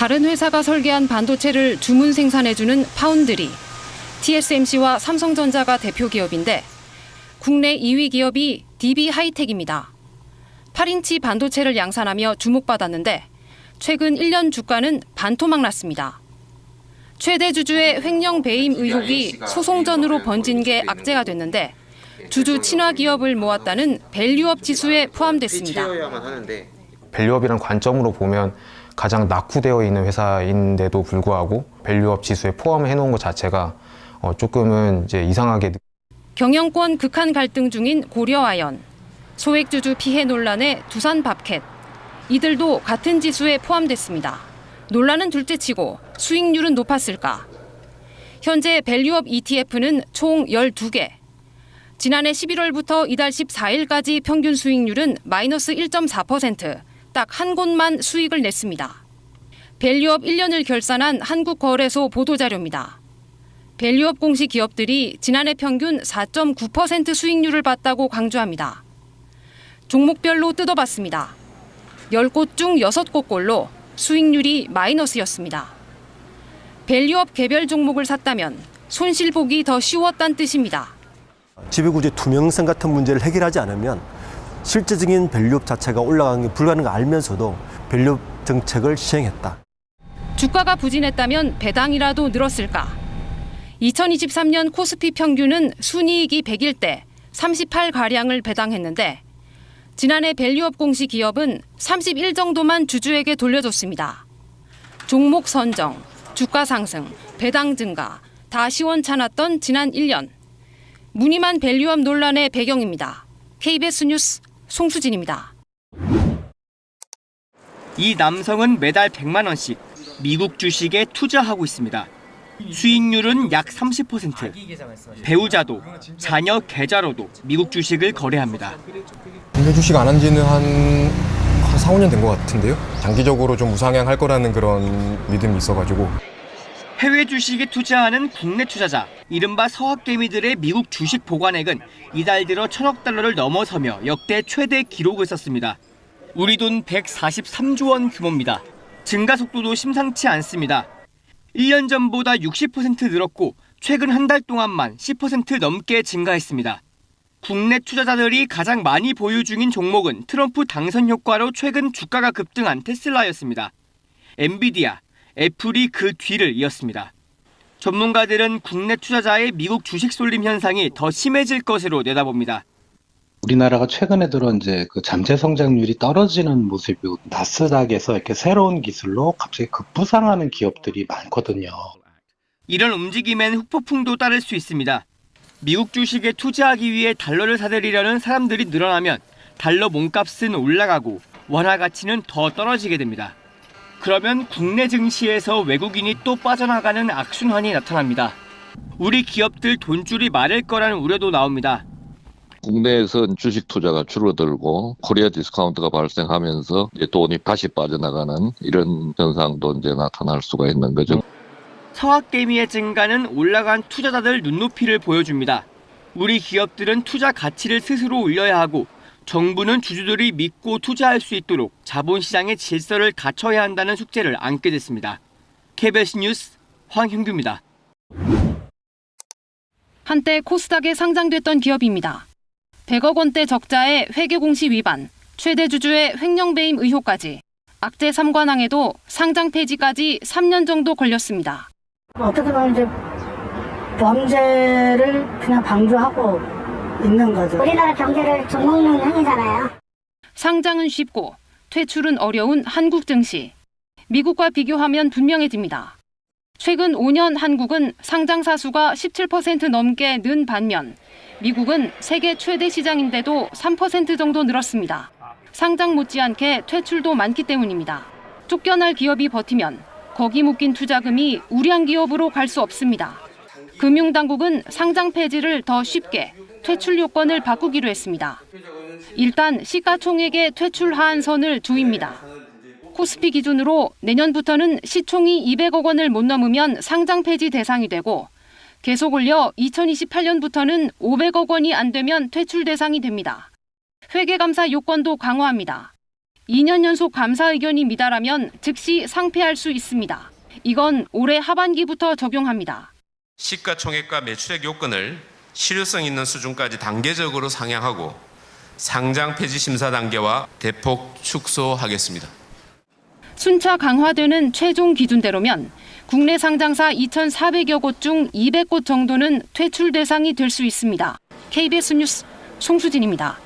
다른 회사가 설계한 반도체를 주문 생산해주는 파운드리, TSMC와 삼성전자가 대표 기업인데 국내 2위 기업이 DB 하이텍입니다. 8인치 반도체를 양산하며 주목받았는데 최근 1년 주가는 반토막 났습니다. 최대 주주의 횡령 배임 의혹이 소송전으로 번진 게 악재가 됐는데 주주 친화 기업을 모았다는 밸류업 지수에 포함됐습니다. 밸류업이란 관점으로 보면 가장 낙후되어 있는 회사인데도 불구하고 밸류업 지수에 포함해 놓은 것 자체가 조금은 이제 이상하게. 경영권 극한 갈등 중인 고려아연, 소액주주 피해 논란의 두산밥켓, 이들도 같은 지수에 포함됐습니다. 논란은 둘째치고 수익률은 높았을까? 현재 밸류업 ETF는 총 12개. 지난해 11월부터 이달 14일까지 평균 수익률은 마이너스 1.4%, 딱 한 곳만 수익을 냈습니다. 밸류업 1년을 결산한 한국거래소 보도자료입니다. 밸류업 공시 기업들이 지난해 평균 4.9% 수익률을 봤다고 강조합니다. 종목별로 뜯어봤습니다. 10곳 중 6곳꼴로 수익률이 마이너스였습니다. 밸류업 개별 종목을 샀다면 손실보기 더 쉬웠다는 뜻입니다. 지배구조의 투명성 같은 문제를 해결하지 않으면 실질적인 밸류업 자체가 올라가는 게 불가능한 걸 알면서도 밸류업 정책을 시행했다. 주가가 부진했다면 배당이라도 늘었을까? 2023년 코스피 평균은 순이익이 100일 때 38가량을 배당했는데 지난해 밸류업 공시 기업은 31 정도만 주주에게 돌려줬습니다. 종목 선정, 주가 상승, 배당 증가 다 시원찮았던 지난 1년. 무늬만 밸류업 논란의 배경입니다. KBS 뉴스 송수진입니다. 이 남성은 매달 100만 원씩 미국 주식에 투자하고 있습니다. 수익률은 약 30%. 배우자도 자녀 계좌로도 미국 주식을 거래합니다. 국내 주식 안 한 지는 한 4, 5년 된 것 같은데요. 장기적으로 좀 우상향할 거라는 그런 믿음이 있어가지고. 해외 주식에 투자하는 국내 투자자, 이른바 서학개미들의 미국 주식 보관액은 이달 들어 1,000억 달러를 넘어서며 역대 최대 기록을 썼습니다. 우리 돈 143조 원 규모입니다. 증가 속도도 심상치 않습니다. 1년 전보다 60% 늘었고 최근 한 달 동안만 10% 넘게 증가했습니다. 국내 투자자들이 가장 많이 보유 중인 종목은 트럼프 당선 효과로 최근 주가가 급등한 테슬라였습니다. 엔비디아, 애플이 그 뒤를 이었습니다. 전문가들은 국내 투자자의 미국 주식 쏠림 현상이 더 심해질 것으로 내다봅니다. 우리나라가 최근에 들어 이제 그 잠재 성장률이 떨어지는 모습이고 나스닥에서 이렇게 새로운 기술로 갑자기 급부상하는 기업들이 많거든요. 이런 움직임엔 후폭풍도 따를 수 있습니다. 미국 주식에 투자하기 위해 달러를 사들이려는 사람들이 늘어나면 달러 몸값은 올라가고 원화 가치는 더 떨어지게 됩니다. 그러면 국내 증시에서 외국인이 또 빠져나가는 악순환이 나타납니다. 우리 기업들 돈줄이 마를 거라는 우려도 나옵니다. 국내에서 주식 투자가 줄어들고 코리아 디스카운트가 발생하면서 이제 돈이 다시 빠져나가는 이런 현상도 이제 나타날 수가 있는 거죠. 서학개미의 증가는 올라간 투자자들 눈높이를 보여줍니다. 우리 기업들은 투자 가치를 스스로 올려야 하고 정부는 주주들이 믿고 투자할 수 있도록 자본시장의 질서를 갖춰야 한다는 숙제를 안게 됐습니다. KBS 뉴스 황형규입니다. 한때 코스닥에 상장됐던 기업입니다. 100억 원대 적자에 회계공시 위반, 최대 주주의 횡령 배임 의혹까지 악재 3관왕에도 상장 폐지까지 3년 정도 걸렸습니다. 어떻게 보면 이제 범죄를 그냥 방조하고 있는 거죠. 우리나라 경제를 좀먹는 행위잖아요. 상장은 쉽고 퇴출은 어려운 한국 증시. 미국과 비교하면 분명해집니다. 최근 5년 한국은 상장사 수가 17% 넘게 는 반면 미국은 세계 최대 시장인데도 3% 정도 늘었습니다. 상장 못지않게 퇴출도 많기 때문입니다. 쫓겨날 기업이 버티면 거기 묶인 투자금이 우량 기업으로 갈 수 없습니다. 금융당국은 상장 폐지를 더 쉽게 퇴출 요건을 바꾸기로 했습니다. 일단 시가총액의 퇴출 하한선을 두입니다. 코스피 기준으로 내년부터는 시총이 200억 원을 못 넘으면 상장 폐지 대상이 되고 계속 올려 2028년부터는 500억 원이 안 되면 퇴출 대상이 됩니다. 회계감사 요건도 강화합니다. 2년 연속 감사 의견이 미달하면 즉시 상폐할 수 있습니다. 이건 올해 하반기부터 적용합니다. 시가총액과 매출액 요건을 실효성 있는 수준까지 단계적으로 상향하고 상장 폐지 심사 단계와 대폭 축소하겠습니다. 순차 강화되는 최종 기준대로면 국내 상장사 2,400여 곳 중 200곳 정도는 퇴출 대상이 될 수 있습니다. KBS 뉴스 송수진입니다.